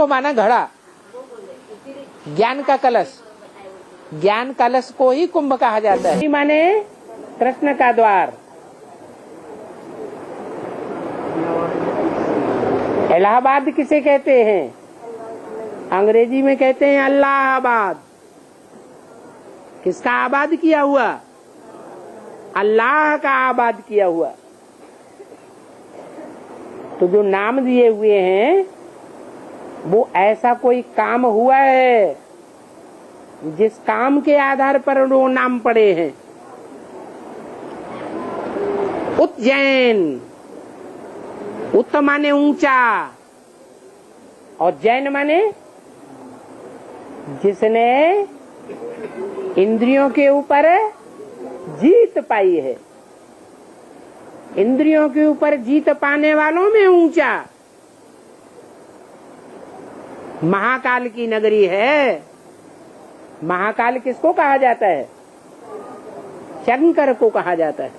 माना घड़ा, ज्ञान का कलश, ज्ञान कलश को ही कुंभ कहा जाता है। माने कृष्ण का द्वार। इलाहाबाद किसे कहते हैं? अंग्रेजी में कहते हैं अल्लाहाबाद। किसका आबाद किया हुआ? अल्लाह का आबाद किया हुआ। तो जो नाम दिए हुए हैं वो ऐसा कोई काम हुआ है जिस काम के आधार पर वो नाम पड़े हैं। उज्जैन, उत माने ऊंचा और जैन माने जिसने इंद्रियों के ऊपर जीत पाई है। इंद्रियों के ऊपर जीत पाने वालों में ऊंचा। महाकाल की नगरी है। महाकाल किसको कहा जाता है? शंकर को कहा जाता है।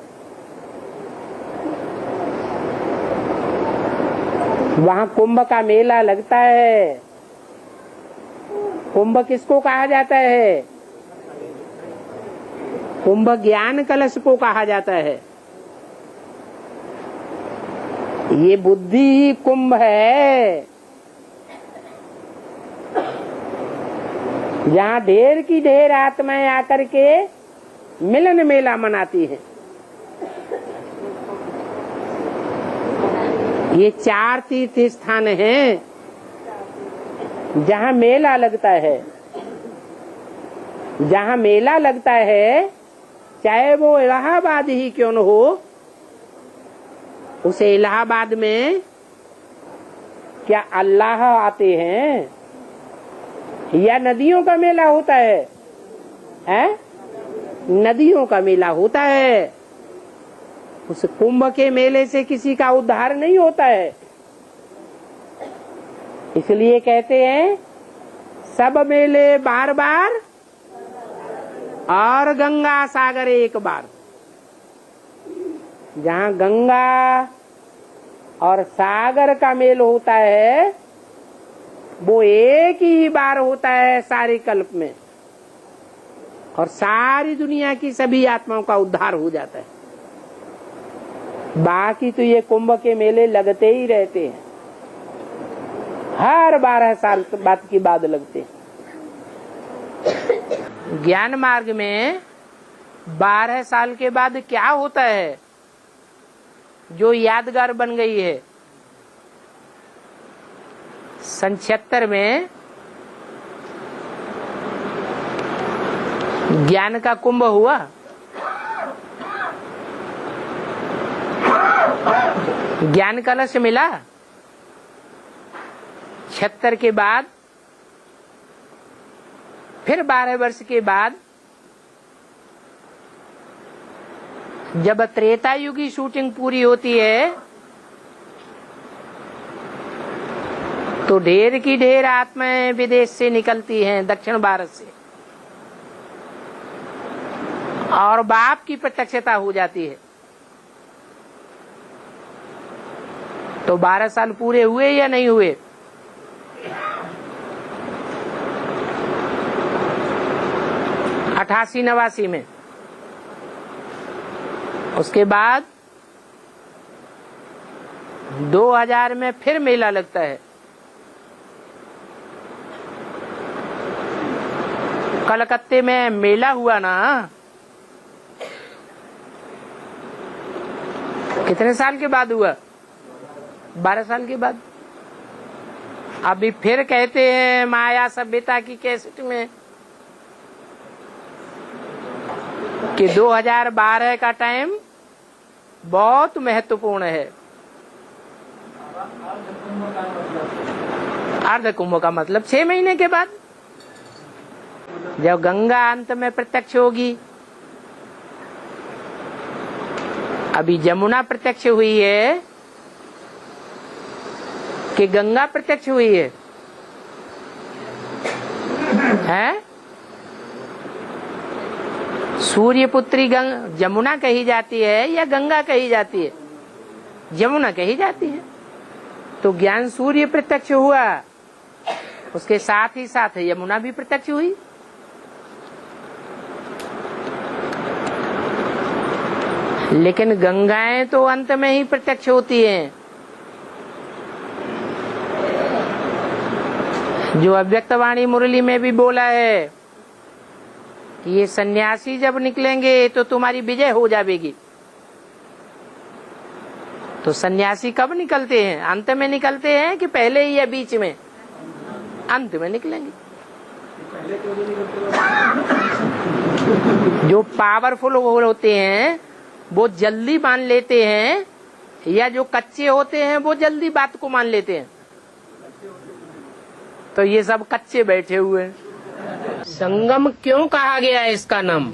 वहां कुंभ का मेला लगता है। कुंभ किसको कहा जाता है? कुंभ ज्ञान कलश को कहा जाता है। ये बुद्धि ही कुंभ है, जहाँ ढेर की ढेर आत्माएं आकर के मिलन मेला मनाती हैं। ये 4 तीर्थ स्थान हैं जहाँ मेला लगता है। जहाँ मेला लगता है, चाहे वो इलाहाबाद ही क्यों न हो, उसे इलाहाबाद में क्या अल्लाह आते हैं या नदियों का मेला होता है? हैं? नदियों का मेला होता है। उस कुंभ के मेले से किसी का उद्धार नहीं होता है। इसलिए कहते हैं सब मेले बार बार और गंगा सागर एक बार। जहाँ गंगा और सागर का मेल होता है वो एक ही बार होता है सारे कल्प में, और सारी दुनिया की सभी आत्माओं का उद्धार हो जाता है। बाकी तो ये कुंभ के मेले लगते ही रहते हैं। हर 12 साल बाद की बाद लगते हैं। ज्ञान मार्ग में 12 साल के बाद क्या होता है जो यादगार बन गई है? सन 76 में ज्ञान का कुंभ हुआ। ज्ञान कलश मिला। 76 के बाद फिर 12 वर्ष के बाद जब त्रेता युग की शूटिंग पूरी होती है तो ढेर की ढेर आत्माएं विदेश से निकलती हैं, दक्षिण भारत से, और बाप की प्रत्यक्षता हो जाती है। तो 12 साल पूरे हुए या नहीं हुए? अठासी 89 में। उसके बाद 2000 में फिर मेला लगता है। कलकत्ते में मेला हुआ ना, कितने साल के बाद हुआ? 12 साल के बाद। अभी फिर कहते हैं माया सभ्यता की कैसेट में कि 2012 का टाइम बहुत महत्वपूर्ण है। अर्ध कुंभ का मतलब 6 महीने के बाद, जब गंगा अंत में प्रत्यक्ष होगी। अभी जमुना प्रत्यक्ष हुई है कि गंगा प्रत्यक्ष हुई है? हैं? सूर्यपुत्री जमुना कही जाती है या गंगा कही जाती है? जमुना कही जाती है। तो ज्ञान सूर्य प्रत्यक्ष हुआ उसके साथ ही साथ यमुना भी प्रत्यक्ष हुई। लेकिन गंगाएं तो अंत में ही प्रत्यक्ष होती हैं। जो अव्यक्तवाणी मुरली में भी बोला है कि ये सन्यासी जब निकलेंगे तो तुम्हारी विजय हो जाएगी। तो सन्यासी कब निकलते हैं? अंत में निकलते हैं कि पहले ही या बीच में? अंत में निकलेंगे। जो पावरफुल होते हैं वो जल्दी मान लेते हैं, या जो कच्चे होते हैं वो जल्दी बात को मान लेते हैं। तो ये सब कच्चे बैठे हुए हैं। संगम क्यों कहा गया है इसका नाम?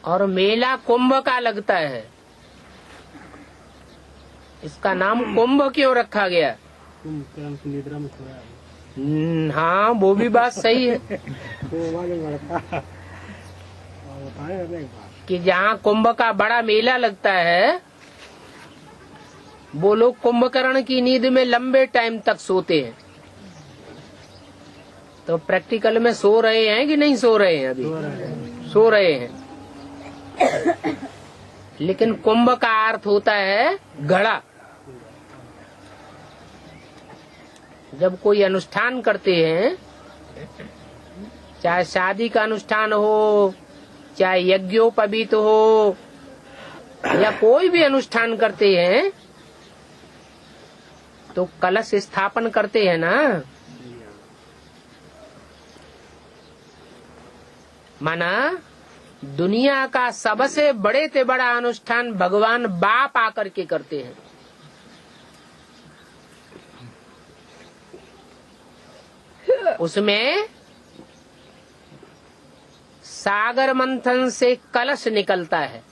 और मेला कुंभ का लगता है, इसका नाम कुंभ क्यों रखा गया? हाँ, वो भी बात सही है कि जहाँ कुंभ का बड़ा मेला लगता है वो लोग कुंभकर्ण की नींद में लंबे टाइम तक सोते हैं। तो प्रैक्टिकल में सो रहे हैं कि नहीं सो रहे हैं? अभी सो रहे हैं। लेकिन कुंभ का अर्थ होता है घड़ा। जब कोई अनुष्ठान करते हैं, चाहे शादी का अनुष्ठान हो, चाहे यज्ञोपवीत हो, या कोई भी अनुष्ठान करते हैं, तो कलश स्थापन करते हैं ना। माना दुनिया का सबसे बड़े से बड़ा अनुष्ठान भगवान बाप आकर के करते हैं। उसमें सागर मंथन से कलश निकलता है।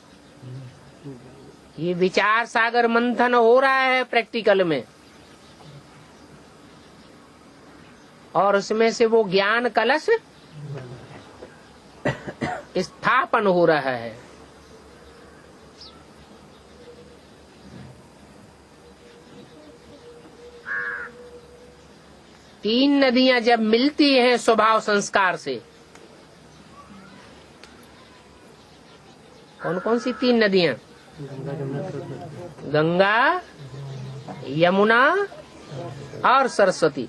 ये विचार सागर मंथन हो रहा है प्रैक्टिकल में, और उसमें से वो ज्ञान कलश स्थापन हो रहा है। तीन नदियां जब मिलती हैं स्वभाव संस्कार से, कौन कौन सी तीन नदियां? गंगा, यमुना और सरस्वती।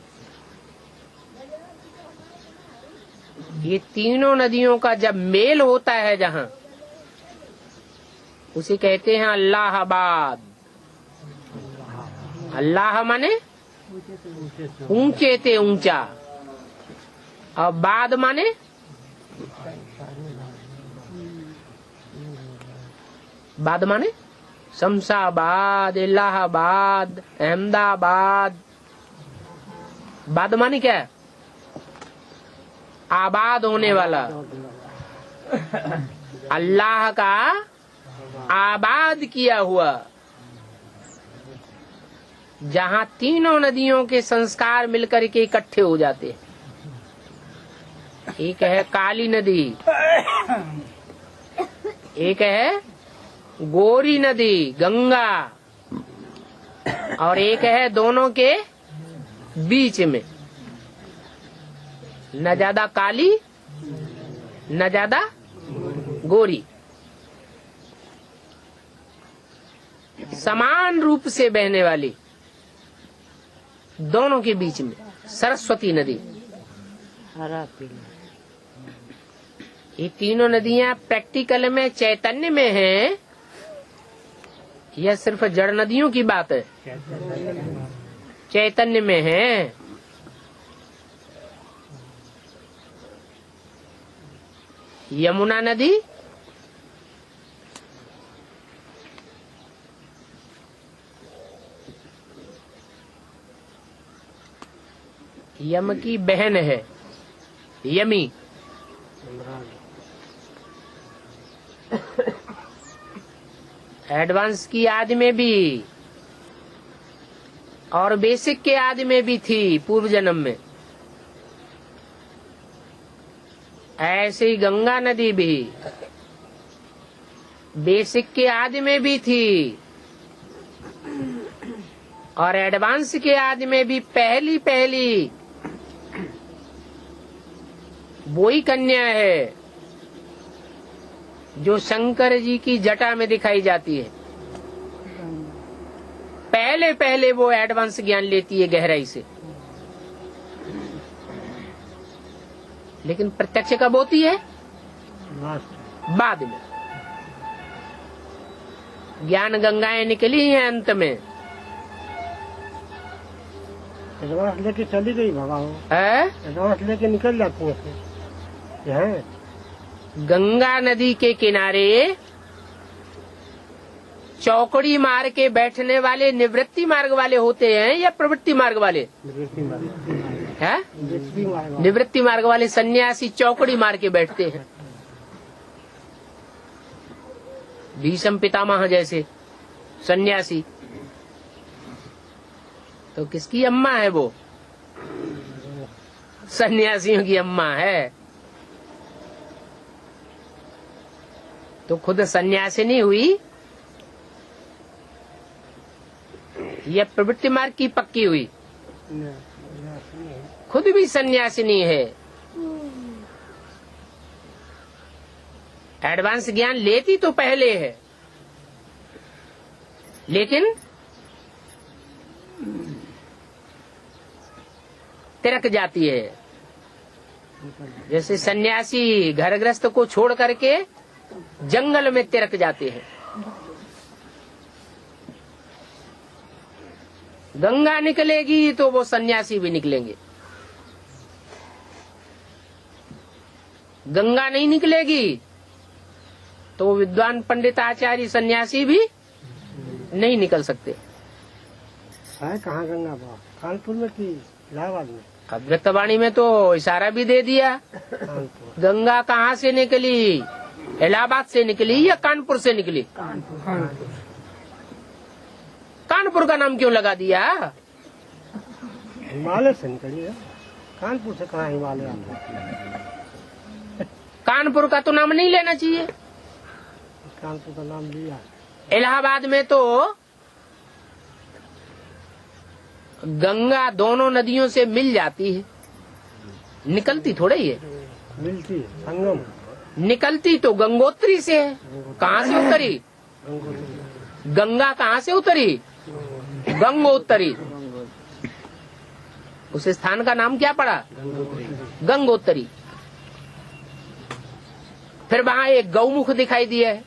ये तीनों नदियों का जब मेल होता है जहाँ, उसे कहते हैं अल्लाहाबाद। अल्लाह माने ऊंचे ते ऊंचा, और बाद माने बाद माने शमशाबाद, इलाहाबाद, अहमदाबाद। बाद माने क्या है? आबाद होने वाला। अल्लाह का आबाद किया हुआ, जहाँ तीनों नदियों के संस्कार मिलकर के इकट्ठे हो जाते हैं। एक है काली नदी, एक है गोरी नदी गंगा, और एक है दोनों के बीच में, न ज्यादा काली न ज्यादा गोरी, समान रूप से बहने वाली, दोनों के बीच में सरस्वती नदी। हरा पीला। ये तीनों नदियां प्रैक्टिकल में चैतन्य में हैं, यह सिर्फ जड़ नदियों की बात है? चैतन्य में है। यमुना नदी यम की बहन है, यमी। एडवांस की आदि में भी और बेसिक के आदि में भी थी पूर्व जन्म में। ऐसे ही गंगा नदी भी बेसिक के आदि में भी थी और एडवांस के आदि में भी पहली पहली वही कन्या है जो शंकर जी की जटा में दिखाई जाती है। पहले पहले वो एडवांस ज्ञान लेती है गहराई से, लेकिन प्रत्यक्ष कब होती है? बाद में। ज्ञान गंगाएं निकली हैं अंत में। एडवांस लेके चली गई बाबा, एडवांस लेके निकल जाती है। गंगा नदी के किनारे चौकड़ी मार के बैठने वाले निवृत्ति मार्ग वाले होते हैं या प्रवृत्ति मार्ग वाले? निवृत्ति मार्ग वाले सन्यासी चौकड़ी मार के बैठते हैं। भीष्म पितामह जैसे सन्यासी। तो किसकी अम्मा है वो? सन्यासियों की अम्मा है। तो खुद सन्यासिनी हुई या प्रवृत्ति मार्ग की पक्की हुई? खुद भी सन्यासिनी है। एडवांस ज्ञान लेती तो पहले है, लेकिन तिरक जाती है। जैसे सन्यासी घर गृहस्थ को छोड़ करके जंगल में तिरक जाते हैं। गंगा निकलेगी तो वो सन्यासी भी निकलेंगे। गंगा नहीं निकलेगी तो विद्वान पंडित आचार्य सन्यासी भी नहीं निकल सकते। है कहाँ गंगा बाबा? कानपुर में की इलाहाबाद में? अव्यक्तवाणी में तो इशारा भी दे दिया। गंगा कहाँ से निकली? इलाहाबाद से निकली या कानपुर से निकली? कानपुर का नाम क्यों लगा दिया? हिमालय से निकली है। कानपुर से कहाँ हिमालय? कानपुर का तो नाम नहीं लेना चाहिए। कानपुर का नाम लिया। इलाहाबाद में तो गंगा दोनों नदियों से मिल जाती है, निकलती थोड़े ही है। मिलती है, संगम। निकलती तो गंगोत्री से है। कहाँ से उतरी? गंगा कहाँ से उतरी? गंगोत्री। उस स्थान का नाम क्या पड़ा? गंगोत्री। फिर वहाँ एक गौमुख दिखाई दिया है,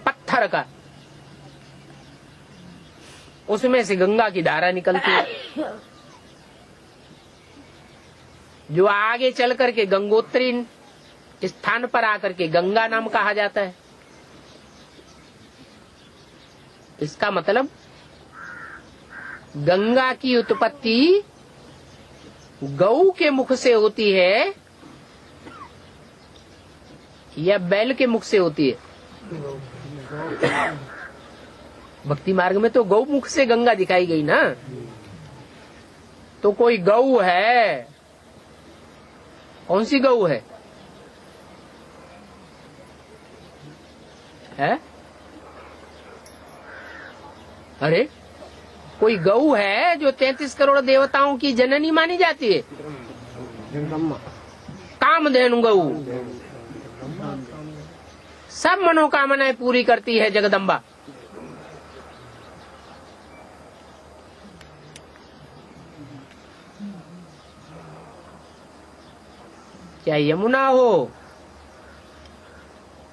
पत्थर का। उसमें से गंगा की धारा निकलती है, जो आगे चल करके गंगोत्री स्थान पर आकर के गंगा नाम कहा जाता है। इसका मतलब गंगा की उत्पत्ति गौ के मुख से होती है या बैल के मुख से होती है? भक्ति मार्ग में तो गौ मुख से गंगा दिखाई गई ना। तो कोई गौ है, कौन सी गौ है? अरे कोई गौ है जो 33 करोड़ देवताओं की जननी मानी जाती है। कामधेनु गौ सब मनोकामनाएं पूरी करती है जगदम्बा। चाहे यमुना हो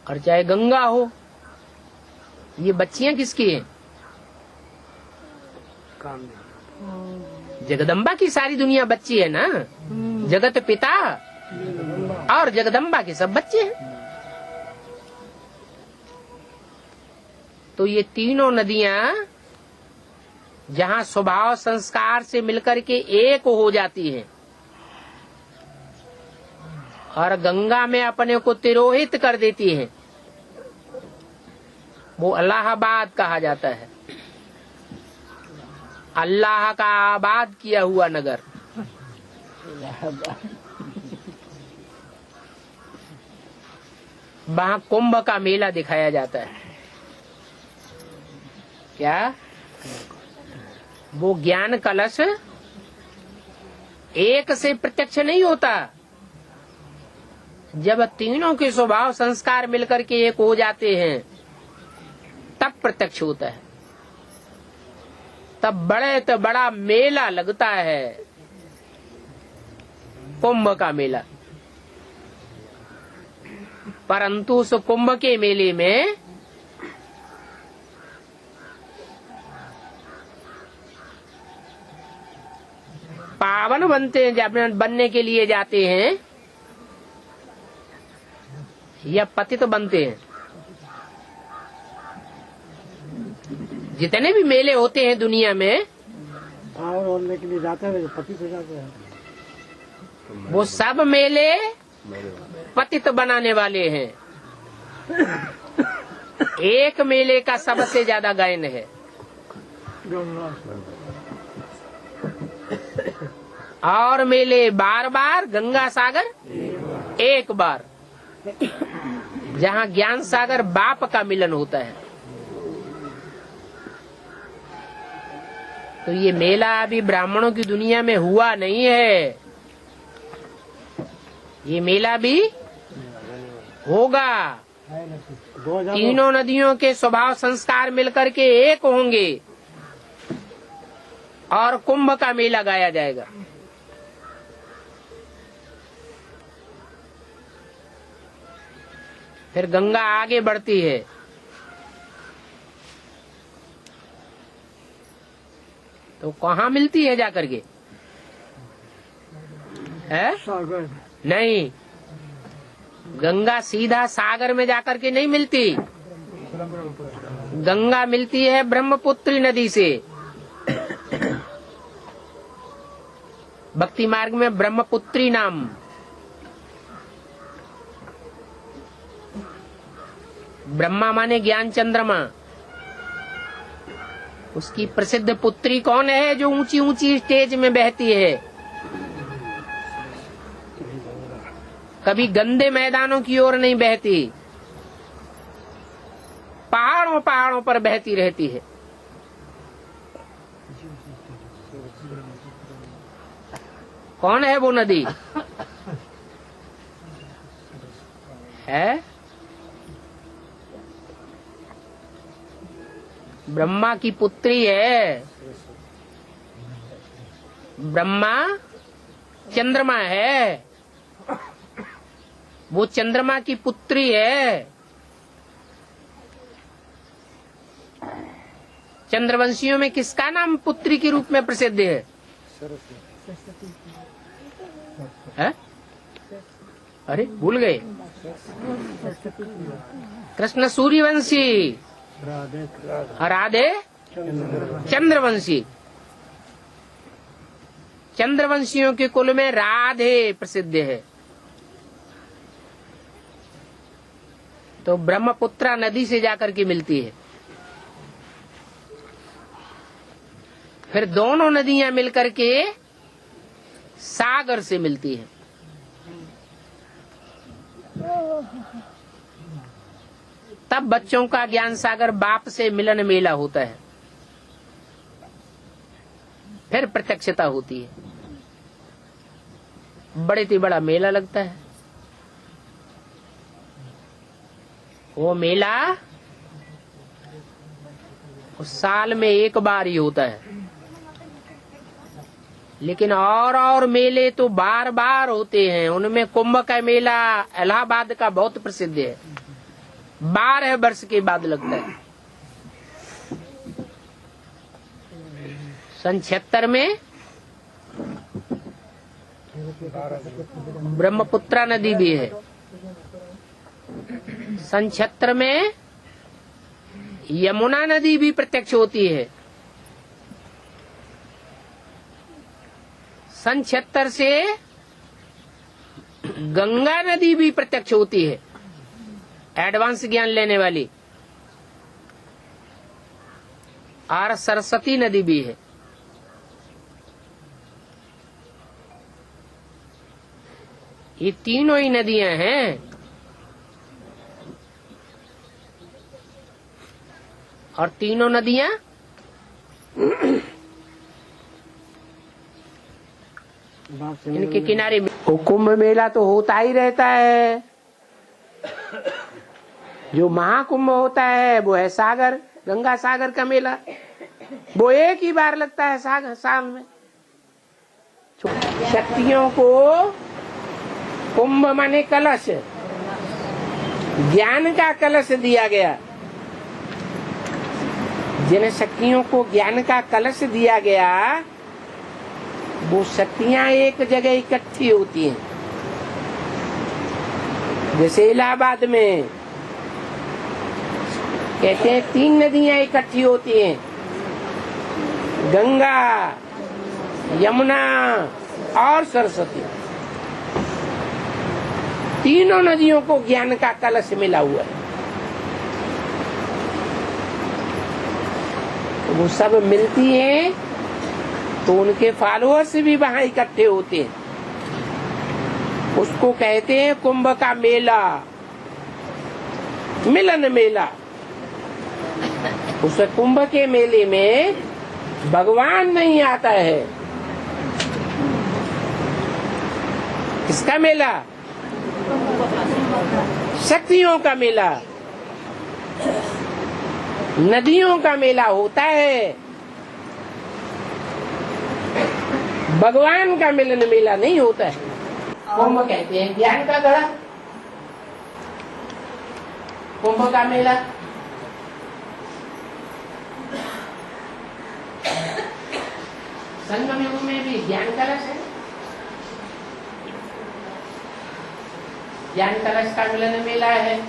और चाहे गंगा हो, ये बच्चियां किसकी हैं? जगदम्बा की सारी दुनिया बच्ची है ना। जगत पिता और जगदम्बा के सब बच्चे हैं। तो ये तीनों नदियां जहाँ स्वभाव संस्कार से मिलकर के एक हो जाती हैं और गंगा में अपने को तिरोहित कर देती हैं, वो इलाहाबाद कहा जाता है। अल्लाह का आबाद किया हुआ नगर। वहाँ कुंभ का मेला दिखाया जाता है। क्या? वो ज्ञान कलश एक से प्रत्यक्ष नहीं होता। जब तीनों के स्वभाव संस्कार मिलकर के एक हो जाते हैं तब प्रत्यक्ष होता है। तब बड़े तो बड़ा मेला लगता है, कुंभ का मेला। परंतु उस कुंभ के मेले में पावन बनते हैं, जब बनने के लिए जाते हैं या पतित बनते हैं। जितने भी मेले होते हैं दुनिया में पावन बनने के लिए जाते हैं, पतित हो जाते हैं। वो सब मेले पतित बनाने वाले हैं। एक मेले का सबसे ज्यादा गायन है, और मेले बार बार गंगा सागर एक बार, जहाँ ज्ञान सागर बाप का मिलन होता है। तो ये मेला अभी ब्राह्मणों की दुनिया में हुआ नहीं है, ये मेला भी होगा। तीनों नदियों के स्वभाव संस्कार मिलकर के एक होंगे और कुंभ का मेला गाया जाएगा। फिर गंगा आगे बढ़ती है, तो कहाँ मिलती है जाकर के? है? सागर नहीं, गंगा सीधा सागर में जाकर के नहीं मिलती। गंगा मिलती है ब्रह्मपुत्री नदी से। भक्ति मार्ग में ब्रह्मपुत्री नाम, ब्रह्मा माने ज्ञान चंद्रमा। उसकी प्रसिद्ध पुत्री कौन है जो ऊंची ऊंची स्टेज में बहती है? कभी गंदे मैदानों की ओर नहीं बहती, पहाड़ों पहाड़ों पर बहती रहती है। कौन है वो नदी? है ब्रह्मा की पुत्री है। ब्रह्मा चंद्रमा है, वो चंद्रमा की पुत्री है। चंद्रवंशियों में किसका नाम पुत्री के रूप में प्रसिद्ध है? है? अरे भूल गए। कृष्ण सूर्यवंशी, राधे चंद्रवंशी। चंद्रवंशियों के कुल में राधे प्रसिद्ध है। तो ब्रह्मपुत्रा नदी से जाकर के मिलती है। फिर दोनों नदियां मिलकर के सागर से मिलती है। तब बच्चों का ज्ञान सागर बाप से मिलन मेला होता है। फिर प्रत्यक्षता होती है, बड़े से बड़ा मेला लगता है। वो मेला उस साल में एक बार ही होता है, लेकिन और मेले तो बार बार होते हैं। उनमें कुंभ का मेला इलाहाबाद का बहुत प्रसिद्ध है, 12 वर्ष के बाद लगता है। सन 76 में ब्रह्मपुत्रा नदी भी है। सन 76 में यमुना नदी भी प्रत्यक्ष होती है। सन 76 से गंगा नदी भी प्रत्यक्ष होती है, एडवांस ज्ञान लेने वाली। और सरस्वती नदी भी है। ये तीनों ही नदियां हैं। और तीनों नदियां इनके किनारे। कुंभ मेला तो होता ही रहता है। जो महाकुंभ होता है वो है सागर, गंगा सागर का मेला। वो एक ही बार लगता है साल में। शक्तियों को कुंभ माने कलश, ज्ञान का कलश दिया गया। जिन शक्तियों को ज्ञान का कलश दिया गया वो शक्तियां एक जगह इकट्ठी होती हैं। जैसे इलाहाबाद में कहते हैं 3 नदियां इकट्ठी होती हैं, गंगा, यमुना और सरस्वती। तीनों नदियों को ज्ञान का कलश मिला हुआ है। वो सब मिलती हैं तो उनके फॉलोअर्स भी वहां इकट्ठे होते हैं। उसको कहते हैं कुंभ का मेला, मिलन मेला। उस कुंभ के मेले में भगवान नहीं आता है। किसका मेला? शक्तियों का मेला, नदियों का मेला होता है। भगवान का मिलन मेला नहीं होता है। कुंभ कहते हैं ज्ञान का गढ़ा, कुंभ का मेला। संगम युग में भी ज्ञान कलश है। ज्ञान कलश का मिलन मेला है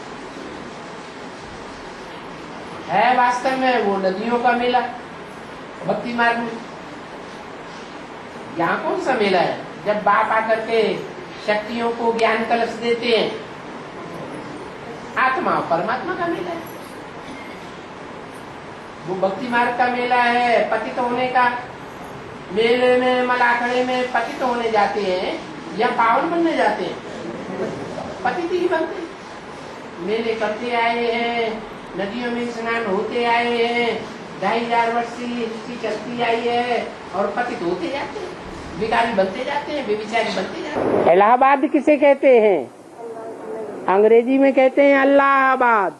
वास्तव में वो नदियों का मेला भक्ति मार्ग में। यहाँ कौन सा मेला है? जब बाप आकर के शक्तियों को ज्ञान कलश देते हैं। आत्मा और परमात्मा का मेला है। वो भक्ति मार्ग का मेला है। पतित होने का मेले में, मलाखड़े में पतित होने जाते हैं या पावन बनने जाते हैं? पतित ही बनते। मेले करते आए हैं, नदियों में स्नान होते आए हैं, 2500 वर्ष से चलती आई है और पतित होते जाते हैं, भिखारी बनते जाते हैं, बेविचारी बनते जाते हैं। इलाहाबाद किसे कहते हैं? अंग्रेजी में कहते हैं अल्लाहाबाद।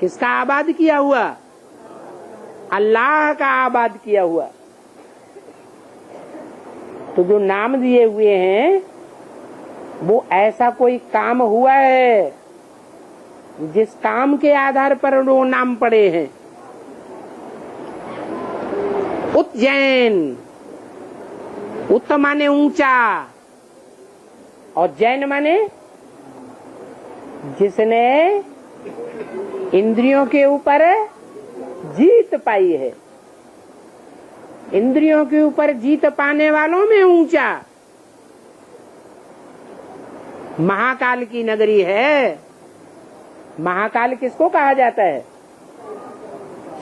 किसका आबाद किया हुआ? अल्लाह का आबाद किया हुआ। तो जो नाम दिए हुए हैं वो ऐसा कोई काम हुआ है जिस काम के आधार पर वो नाम पड़े हैं। उज्जैन, उत माने ऊंचा और जैन माने जिसने इंद्रियों के ऊपर जीत पाई है। इंद्रियों के ऊपर जीत पाने वालों में ऊंचा। महाकाल की नगरी है। महाकाल किसको कहा जाता है?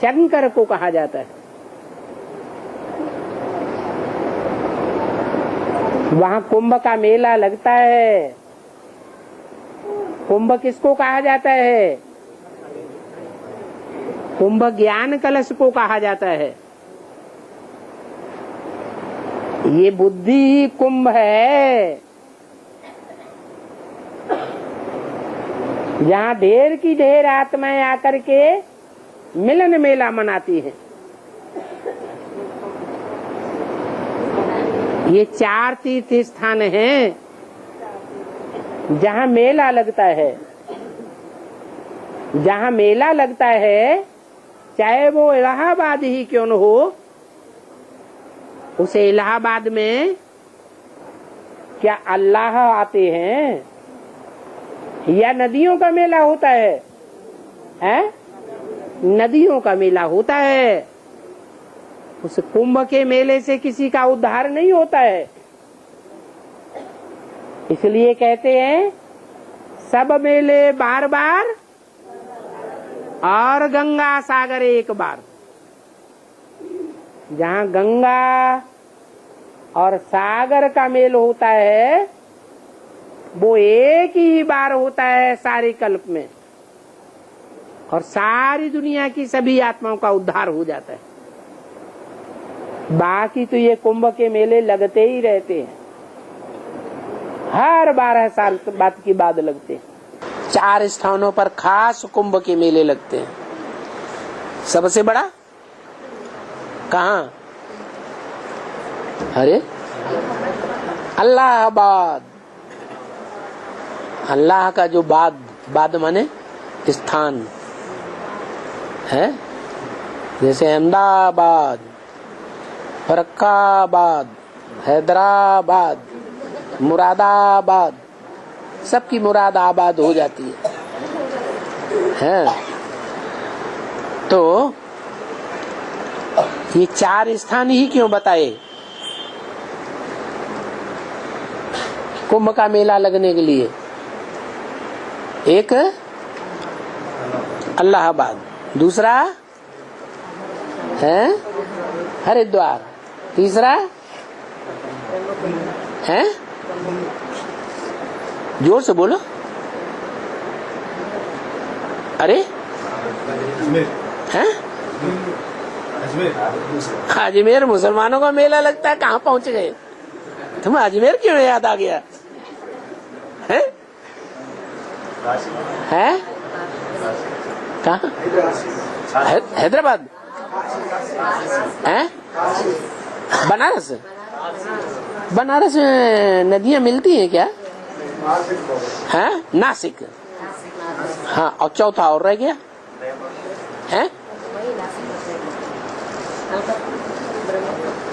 शंकर को कहा जाता है। वहां कुंभ का मेला लगता है। कुंभ किसको कहा जाता है? कुंभ ज्ञान कलश को कहा जाता है। ये बुद्धि ही कुंभ है, जहाँ ढेर की ढेर आत्माएं आकर के मिलन मेला मनाती हैं। ये 4 तीर्थ स्थान हैं जहाँ मेला लगता है। जहाँ मेला लगता है, चाहे वो इलाहाबाद ही क्यों न हो, उसे इलाहाबाद में क्या अल्लाह आते हैं या नदियों का मेला होता है? नदियों का मेला होता है। उस कुंभ के मेले से किसी का उद्धार नहीं होता है। इसलिए कहते हैं सब मेले बार बार और गंगा सागर एक बार। जहाँ गंगा और सागर का मेल होता है वो एक ही बार होता है सारे कल्प में। और सारी दुनिया की सभी आत्माओं का उद्धार हो जाता है। बाकी तो ये कुंभ के मेले लगते ही रहते हैं, हर 12 साल बाद की बाद लगते हैं। 4 स्थानों पर खास कुंभ के मेले लगते हैं। सबसे बड़ा कहाँ? अरे अल्लाहाबाद। अल्लाह का जो बाद माने स्थान है, जैसे अहमदाबाद, फर्रुखाबाद, हैदराबाद, मुरादाबाद, सबकी मुरादाबाद हो जाती है। तो ये 4 स्थान ही क्यों बताए कुंभ का मेला लगने के लिए? एक अल्लाहाबाद, दूसरा है हरिद्वार, तीसरा है, जोर से बोलो, अरे हैं? अजमेर मुसलमानों का मेला लगता है। कहाँ पहुंच गए तुम? अजमेर क्यों याद आ गया है? हैं? कहाँ? हैदराबाद है? बनारस? बनारस में नदियां मिलती हैं क्या? हैं? नासिक। हाँ, और चौथा और रह गया है?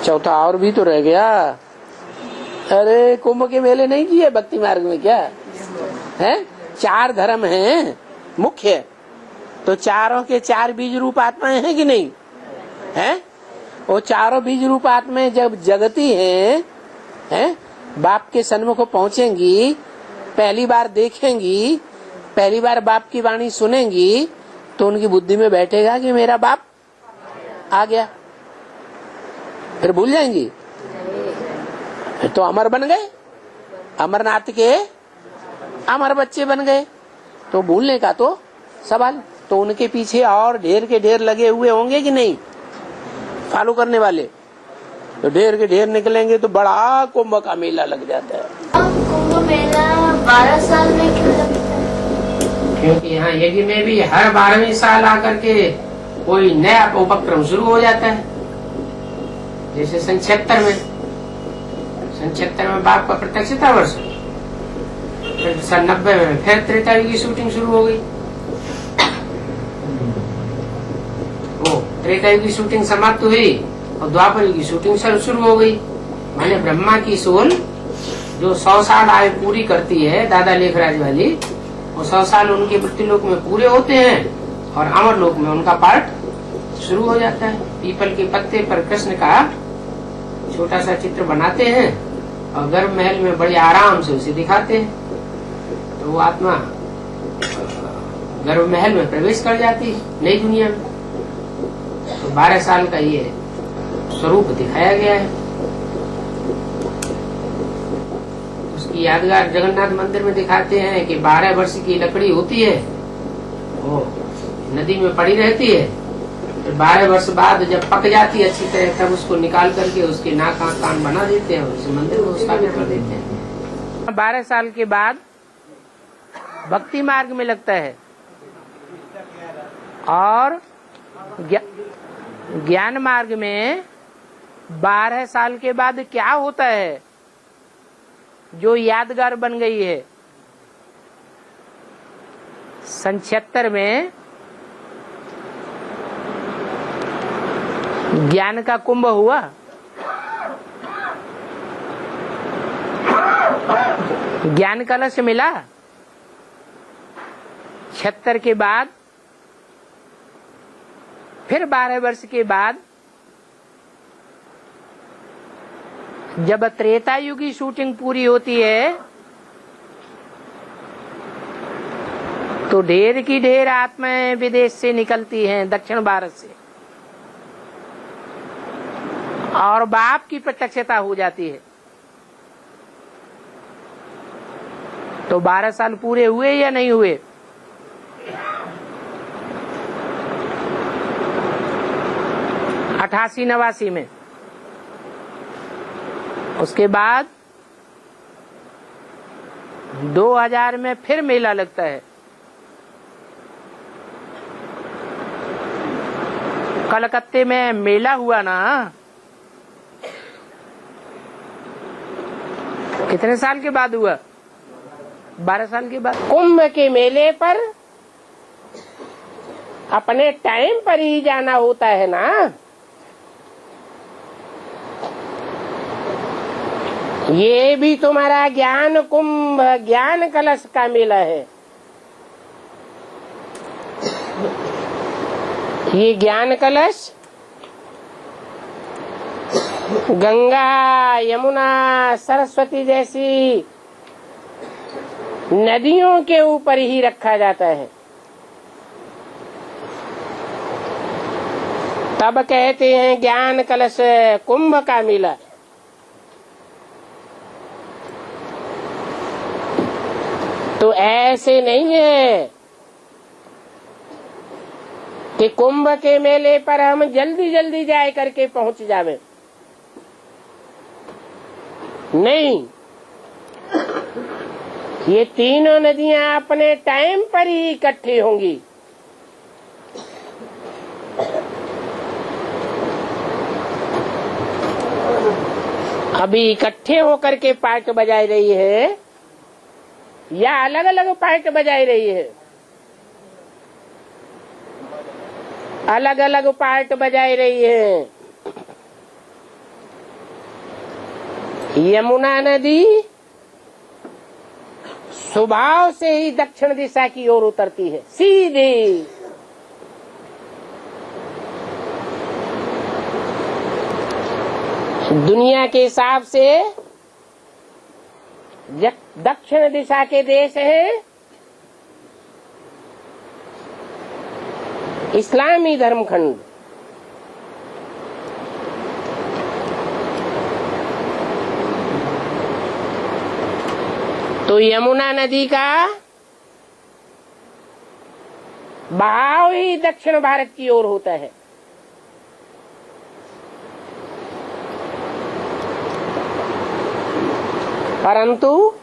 चौथा और भी तो रह गया। अरे कुंभ के मेले नहीं किए भक्ति मार्ग में क्या है? 4 धर्म हैं मुख्य, तो चारों के 4 बीज रूप आत्माएं हैं कि नहीं है? वो चारों बीज रूप आत्माएं जब जगती हैं, बाप के सन्मुख पहुंचेंगी, पहली बार देखेंगी, पहली बार बाप की वाणी सुनेंगी, तो उनकी बुद्धि में बैठेगा कि मेरा बाप आ गया। फिर भूल जाएंगी, फिर तो अमर बन गए, अमरनाथ के अमर बच्चे बन गए। तो भूलने का तो सवाल, तो उनके पीछे और ढेर के ढेर लगे हुए होंगे कि नहीं फॉलो करने वाले? तो ढेर के ढेर निकलेंगे तो बड़ा कुंभ का मेला लग जाता है। कुंभ मेला 12 साल में क्यों लगता है? क्योंकि यहाँ यज्ञ में भी हर 12वें साल आकर के कोई नया उपक्रम शुरू हो जाता है। जैसे सन 76 में बाप का प्रत्यक्षता वर्ष, फिर सन 90 में फिर त्रेता युग की शूटिंग शुरू हो गई। त्रेता युग की शूटिंग समाप्त हुई और द्वापर युग की शूटिंग शुरू हो गई। माने ब्रह्मा की सोल जो 100 साल आयु पूरी करती है, दादा लेखराज वाली, वो 100 साल उनके मृत्युलोक में पूरे होते हैं और अमर लोक में उनका पार्ट शुरू हो जाता है। पीपल के पत्ते पर कृष्ण का छोटा सा चित्र बनाते हैं और गर्भ महल में बड़े आराम से उसे दिखाते हैं, तो वो आत्मा गर्भ महल में प्रवेश कर जाती है नई दुनिया में। तो 12 साल का ये स्वरूप दिखाया गया है। उसकी यादगार जगन्नाथ मंदिर में दिखाते हैं कि 12 वर्ष की लकड़ी होती है, वो नदी में पड़ी रहती है, फिर 12 वर्ष बाद जब पक जाती है अच्छी तरह, तब उसको निकाल करके उसके नाक आंख कान बना देते हैं और उस मंदिर को स्थापित कर देते हैं। 12 साल के बाद भक्ति मार्ग में लगता है और ज्ञान मार्ग में 12 साल के बाद क्या होता है जो यादगार बन गई है। सन 76 में ज्ञान का कुंभ हुआ, ज्ञान कलश मिला। 76 के बाद फिर 12 वर्ष के बाद जब त्रेता युग की शूटिंग पूरी होती है, तो ढेर की ढेर आत्माएं विदेश से निकलती हैं, दक्षिण भारत से, और बाप की प्रत्यक्षता हो जाती है। तो 12 साल पूरे हुए या नहीं हुए? 88-89 में। उसके बाद 2000 में फिर मेला लगता है। कलकत्ते में मेला हुआ ना, कितने साल के बाद हुआ? 12 साल के बाद। कुंभ के मेले पर अपने टाइम पर ही जाना होता है ना। ये भी तुम्हारा ज्ञान कुंभ, ज्ञान कलश का मेला है। ये ज्ञान कलश गंगा, यमुना, सरस्वती जैसी नदियों के ऊपर ही रखा जाता है। तब कहते हैं ज्ञान कलश कुंभ का मेला। तो ऐसे नहीं है कि कुंभ के मेले पर हम जल्दी जल्दी जाए करके पहुंच जावे। नहीं, ये तीनों नदियां अपने टाइम पर ही इकट्ठी होंगी। अभी इकट्ठे होकर के पार्ट बजाई रही है या अलग अलग पार्ट बजाई रही है? अलग अलग पार्ट बजाई रही है। यमुना नदी स्वभाव से ही दक्षिण दिशा की ओर उतरती है, सीधी। दुनिया के हिसाब से दक्षिण दिशा के देश हैं इस्लामी धर्मखंड। तो यमुना नदी का बहाव ही दक्षिण भारत की ओर होता है। परंतु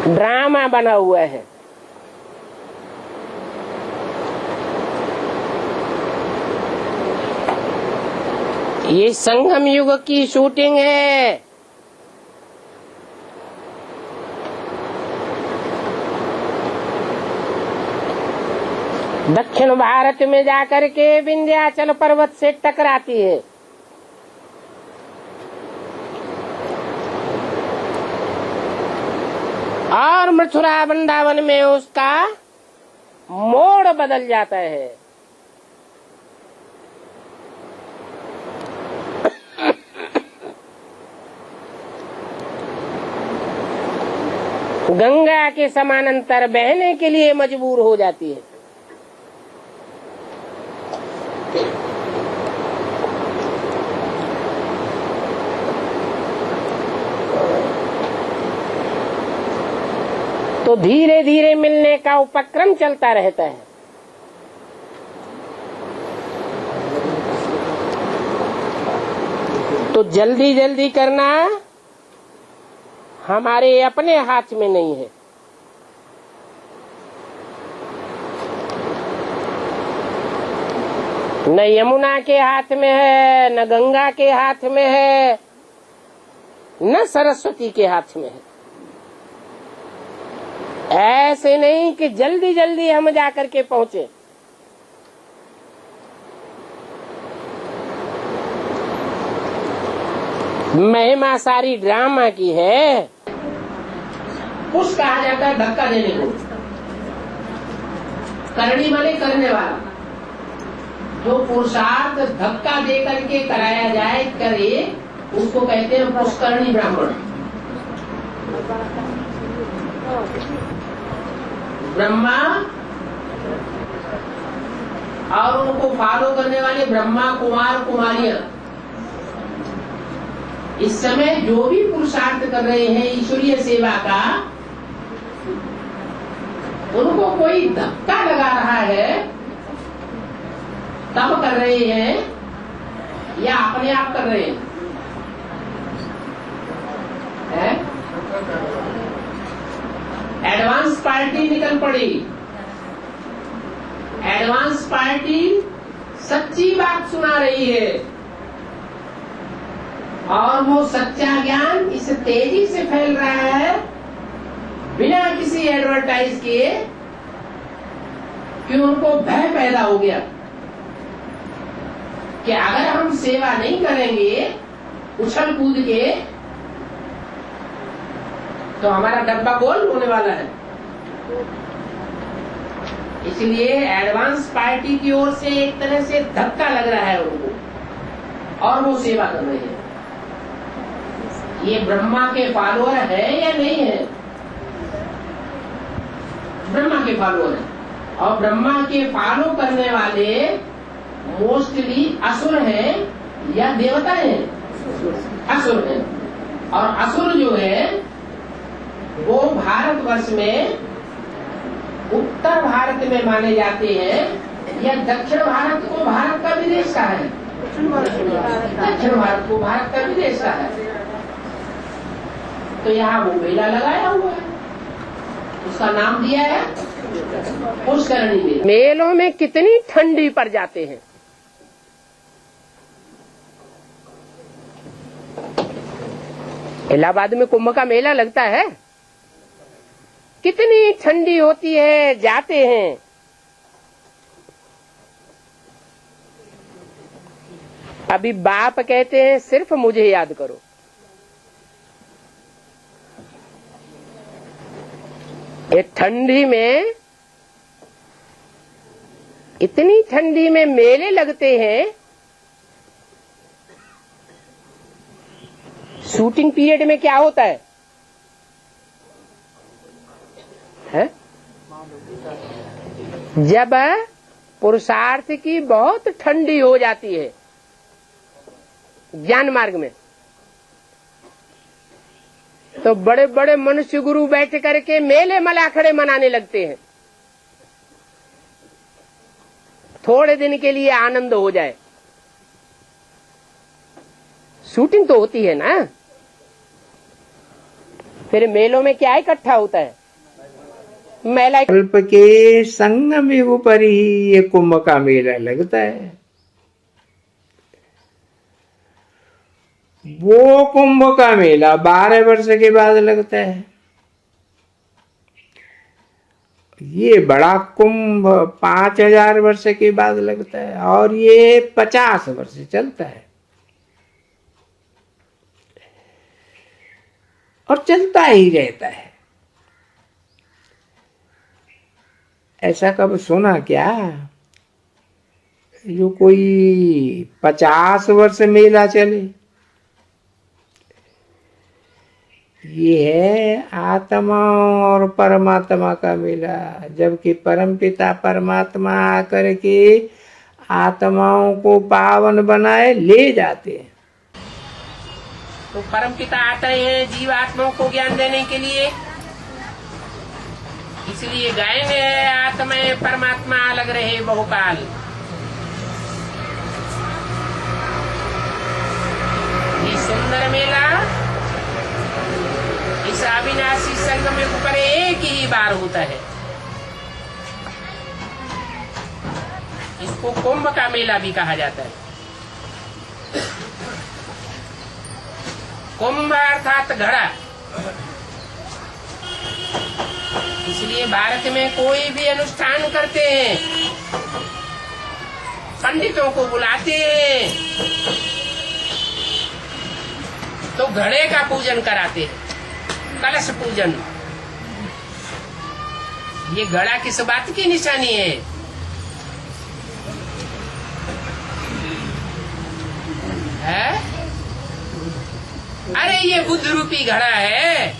ड्रामा बना हुआ है। ये संगम युग की शूटिंग है। दक्षिण भारत में जाकर के विंध्याचल पर्वत से टकराती है। और मथुरा वृंदावन में उसका मोड़ बदल जाता है। गंगा के समानांतर बहने के लिए मजबूर हो जाती है। तो धीरे धीरे मिलने का उपक्रम चलता रहता है। तो जल्दी जल्दी करना हमारे अपने हाथ में नहीं है। न यमुना के हाथ में है, न गंगा के हाथ में है, न सरस्वती के हाथ में है। ऐसे नहीं कि जल्दी जल्दी हम जाकर के पहुंचे। महिमा सारी ड्रामा की है। पुश कहा जाता है धक्का देने को। करनी माने करने वाला। जो पुरुषार्थ धक्का दे करके कराया जाए, करे, उसको कहते हैं पुष्करणी ब्राह्मण। ब्रह्मा और उनको फॉलो करने वाले ब्रह्मा कुमार कुमारियां इस समय जो भी पुरुषार्थ कर रहे हैं ईश्वरीय सेवा का, उनको कोई धक्का लगा रहा है तब कर रहे हैं या अपने आप कर रहे हैं? एडवांस पार्टी निकल पड़ी। एडवांस पार्टी सच्ची बात सुना रही है और वो सच्चा ज्ञान इस तेजी से फैल रहा है बिना किसी एडवर्टाइज किए कि उनको भय पैदा हो गया कि अगर हम सेवा नहीं करेंगे उछल कूद के तो हमारा डब्बा गोल होने वाला है। इसलिए एडवांस पार्टी की ओर से एक तरह से धक्का लग रहा है उनको और वो सेवा कर रहे हैं। ये ब्रह्मा के फॉलोअर है या नहीं है? ब्रह्मा के फॉलोअर है और ब्रह्मा के फॉलो करने वाले मोस्टली असुर हैं या देवता हैं? असुर हैं। और असुर जो है वो भारतवर्ष में उत्तर भारत में माने जाते हैं या दक्षिण भारत को भारत का विदेश का है? दक्षिण भारत को भारत का विदेश का है। तो यहाँ वो मेला लगाया हुआ है, उसका नाम दिया है पुष्करणी मेला। मेलों में कितनी ठंडी पड़ जाते हैं। इलाहाबाद में कुंभ का मेला लगता है, कितनी ठंडी होती है, जाते हैं। अभी बाप कहते हैं सिर्फ मुझे याद करो। ये ठंडी में, इतनी ठंडी में मेले लगते हैं। शूटिंग पीरियड में क्या होता है? जब पुरुषार्थ की बहुत ठंडी हो जाती है ज्ञान मार्ग में, तो बड़े बड़े मनुष्य गुरु बैठ करके मेले मलाखड़े मनाने लगते हैं, थोड़े दिन के लिए आनंद हो जाए। शूटिंग तो होती है ना। फिर मेलों में क्या इकट्ठा होता है? मेला। कल्प के संगम युग पर ही ये कुंभ का मेला लगता है। वो कुंभ का मेला 12 वर्ष के बाद लगता है। ये बड़ा कुंभ 5000 वर्ष के बाद लगता है और ये 50 वर्ष चलता है और चलता ही रहता है। ऐसा कब सुना क्या जो कोई 50 वर्ष मेला चले? ये है आत्मा और परमात्मा का मेला। जबकि परमपिता परमात्मा आकर के आत्माओं को पावन बनाए ले जाते हैं। तो परमपिता आते हैं जीवात्माओं को ज्ञान देने के लिए, इसलिए गाएंगे आत्मा परमात्मा अलग रहे बहुकाल। ये सुंदर मेला इस अविनाशी संगम के ऊपर एक ही बार होता है। इसको कुंभ का मेला भी कहा जाता है। कुंभ अर्थात घड़ा। इसलिए भारत में कोई भी अनुष्ठान करते हैं, पंडितों को बुलाते हैं तो घड़े का पूजन कराते हैं, कलश पूजन। ये घड़ा किस बात की निशानी है? अरे ये बुद्ध रूपी घड़ा है,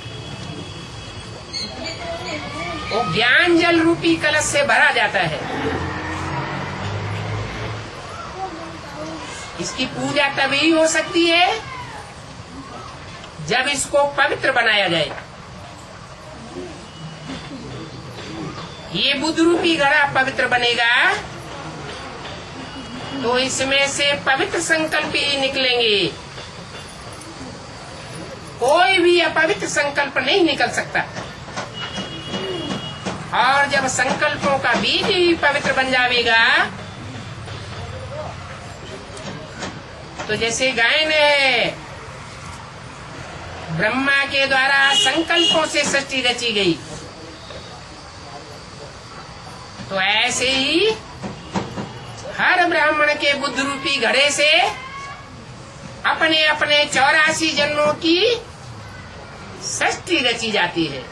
वो ज्ञान जल रूपी कलश से भरा जाता है। इसकी पूजा तभी हो सकती है जब इसको पवित्र बनाया जाए। ये बुद्ध रूपी घड़ा पवित्र बनेगा तो इसमें से पवित्र संकल्प ही निकलेंगे। कोई भी अपवित्र संकल्प नहीं निकल सकता। और जब संकल्पों का बीज ही पवित्र बन जाएगा तो जैसे गाय ने ब्रह्मा के द्वारा संकल्पों से सृष्टि रची गई, तो ऐसे ही हर ब्राह्मण के बुद्ध रूपी घड़े से अपने अपने 84 जन्मों की सृष्टि रची जाती है।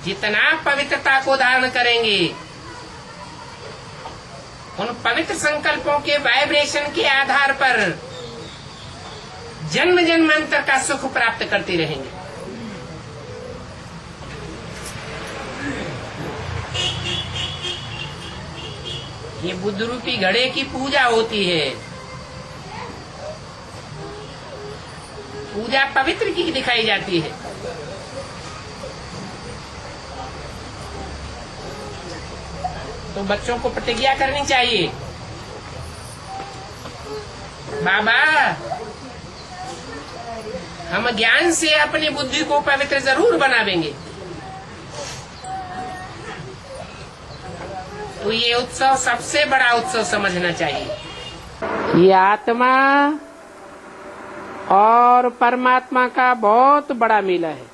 जितना पवित्रता को धारण करेंगे, उन पवित्र संकल्पों के वाइब्रेशन के आधार पर जन्म जन्मांतर का सुख प्राप्त करते रहेंगे। ये बुद्ध रूपी घड़े की पूजा होती है। पूजा पवित्र की दिखाई जाती है। तो बच्चों को प्रतिज्ञा करनी चाहिए, बाबा हम ज्ञान से अपनी बुद्धि को पवित्र जरूर बनावेंगे। तो ये उत्सव सबसे बड़ा उत्सव समझना चाहिए। ये आत्मा और परमात्मा का बहुत बड़ा मेला है।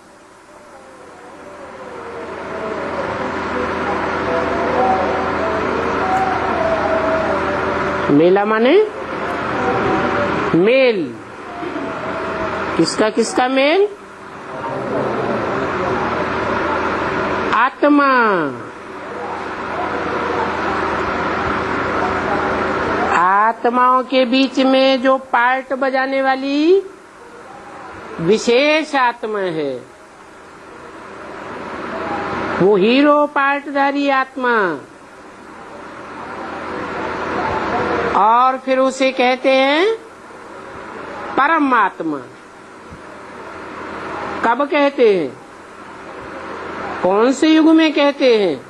मेला माने मेल। किसका किसका मेल? आत्मा आत्माओं के बीच में जो पार्ट बजाने वाली विशेष आत्मा है, वो हीरो पार्टधारी आत्मा। और फिर उसे कहते हैं परमात्मा। कब कहते हैं? कौन से युग में कहते हैं?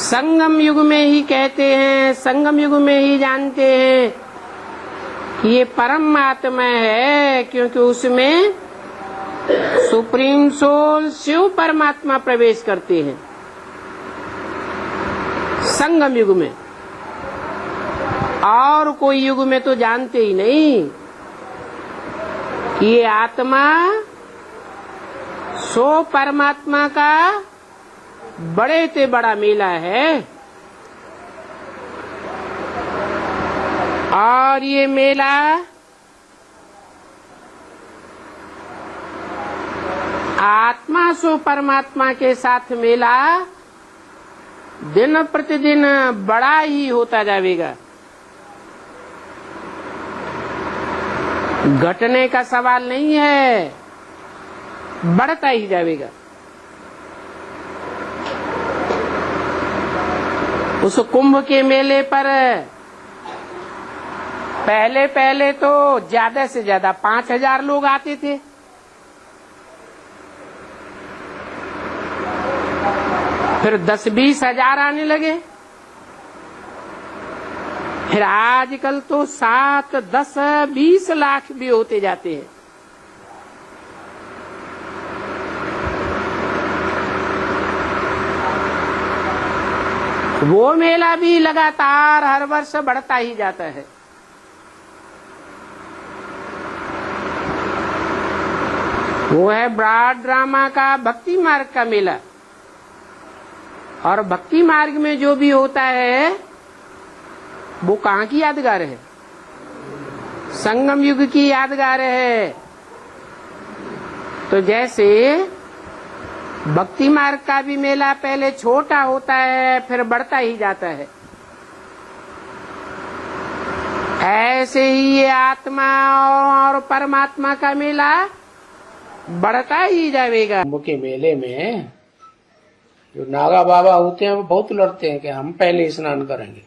संगम युग में ही कहते हैं। संगम युग में ही जानते हैं कि ये परमात्मा है, क्योंकि उसमें सुप्रीम सोल शिव परमात्मा प्रवेश करते हैं संगम युग में। और कोई युग में तो जानते ही नहीं कि ये आत्मा सो परमात्मा का बड़े से बड़ा मेला है। और ये मेला आत्मा सो परमात्मा के साथ मेला दिन प्रतिदिन बड़ा ही होता जाएगा। घटने का सवाल नहीं है, बढ़ता ही जाएगा। उस कुंभ के मेले पर पहले तो ज्यादा से ज्यादा 5000 लोग आते थे। फिर 10-20 हजार आने लगे। फिर आजकल तो 7, 10, 20 लाख भी होते जाते हैं। वो मेला भी लगातार हर वर्ष बढ़ता ही जाता है। वो है ब्रॉड ड्रामा का भक्ति मार्ग का मेला। और भक्ति मार्ग में जो भी होता है वो कहाँ की यादगार है? संगम युग की यादगार है। तो जैसे भक्ति मार्ग का भी मेला पहले छोटा होता है, फिर बढ़ता ही जाता है, ऐसे ही ये आत्मा और परमात्मा का मेला बढ़ता ही जाएगा। कुंभ के मेले में जो नागा बाबा होते हैं वो बहुत लड़ते हैं कि हम पहले स्नान करेंगे।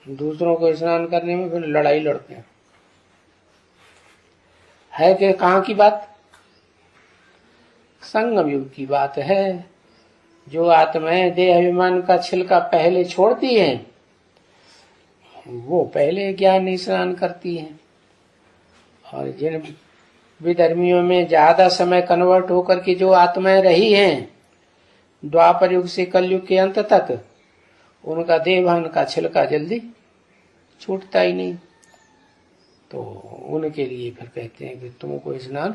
दूसरों को स्नान करने में फिर लड़ाई लड़ते हैं। है कि कहाँ की बात? संगम युग की बात है। जो आत्माएं देह अभिमान का छिलका पहले छोड़ती हैं, वो पहले ज्ञान स्नान करती हैं। और जिन विधर्मियों में ज्यादा समय कन्वर्ट होकर के जो आत्माएं रही हैं द्वापर युग से कलयुग के अंत तक, उनका देहभान का छिलका जल्दी छूटता ही नहीं। तो उनके लिए फिर कहते हैं कि तुमको स्नान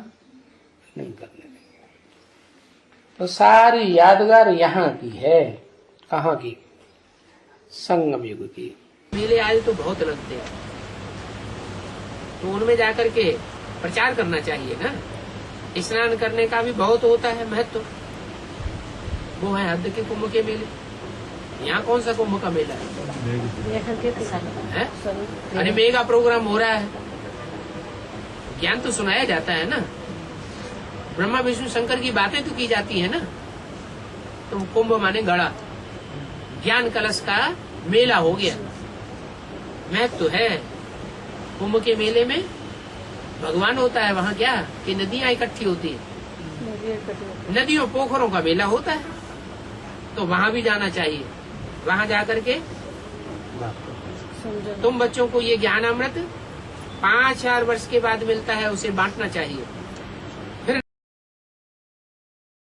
नहीं करने देंगे। तो सारी यादगार यहाँ की है। कहाँ की? संगम युग की। मेले आज तो बहुत लगते हैं, तो उनमें जाकर के प्रचार करना चाहिए ना। स्नान करने का भी बहुत होता है महत्व। वो है हद के कुंभ के मेले। यहाँ कौन सा कुंभ का मेला है? अरे मेगा प्रोग्राम हो रहा है, ज्ञान तो सुनाया जाता है ना, ब्रह्मा विष्णु शंकर की बातें तो की जाती है ना। तो कुंभ माने गड़ा, ज्ञान कलश का मेला हो गया। महत्व तो है कुंभ के मेले में। भगवान होता है वहाँ क्या कि नदियां इकट्ठी होती है, नदियों पोखरों का मेला होता है। तो वहाँ भी जाना चाहिए। वहाँ जाकर के तुम बच्चों को ये ज्ञान अमृत 5000 वर्ष के बाद मिलता है, उसे बांटना चाहिए।